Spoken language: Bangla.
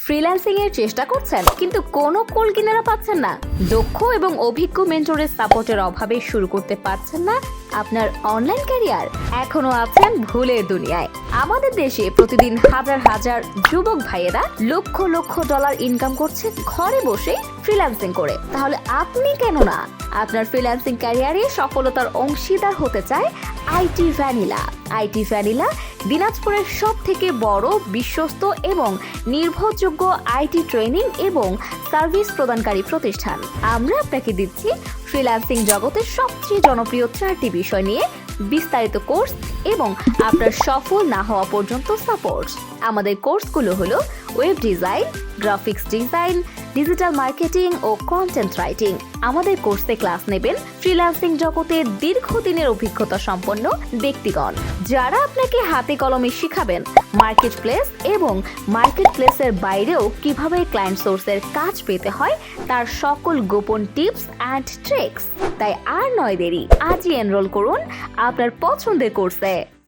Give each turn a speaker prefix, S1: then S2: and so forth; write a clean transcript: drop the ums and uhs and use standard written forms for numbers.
S1: ফ্রিল্যান্সিং এর চেষ্টা করছেন কিন্তু কোনো কুল কিনারা পাচ্ছেন না, দক্ষ এবং অভিজ্ঞ মেন্টরের সাপোর্টের অভাবে শুরু করতে পারছেন না আপনার অনলাইন ক্যারিয়ার? এখনো আছেন ভুলের দুনিয়ায়। আমাদের দেশে প্রতিদিন হাজার হাজার যুবক ভাইয়েরা লক্ষ লক্ষ ডলার ইনকাম করছে ঘরে বসে ফ্রিল্যান্সিং করে। তাহলে আপনি কেন না? আপনার ফ্রিল্যান্সিং ক্যারিয়ারে সফলতার অংশীদার হতে চায় আইটি ভ্যানিলা। আইটি ভ্যানিলা দিনাজপুরের সব থেকে বড়, বিশ্বস্ত এবং নির্ভরযোগ্য আইটি ট্রেনিং এবং সার্ভিস প্রদানকারী প্রতিষ্ঠান। আমরা আপনাকে দিচ্ছি ফ্রিল্যান্সিং জগতের সবচেয়ে জনপ্রিয় 4টি বিষয় নিয়ে বিস্তারিত কোর্স এবং আপনার সফল না হওয়া পর্যন্ত সাপোর্ট। আমাদের কোর্সগুলো হলো web design, graphics design, digital marketing ও কন্টেন্ট রাইটিং। আমাদের কোর্সে ক্লাস নেবেন ফ্রিল্যান্সিং জগতে দীর্ঘদিনের অভিজ্ঞতা সম্পন্ন ব্যক্তিগণ, যারা আপনাকে হাতে কলমে শিখাবেন মার্কেট প্লেস এবং মার্কেট প্লেসের বাইরেও কিভাবে ক্লায়েন্ট সোর্সের কাজ পেতে হয় তার সকল গোপন টিপস অ্যান্ড ট্রিক্স। তাই আর নয় দেরি, আজই এনরোল করুন আপনার পছন্দের কোর্সে।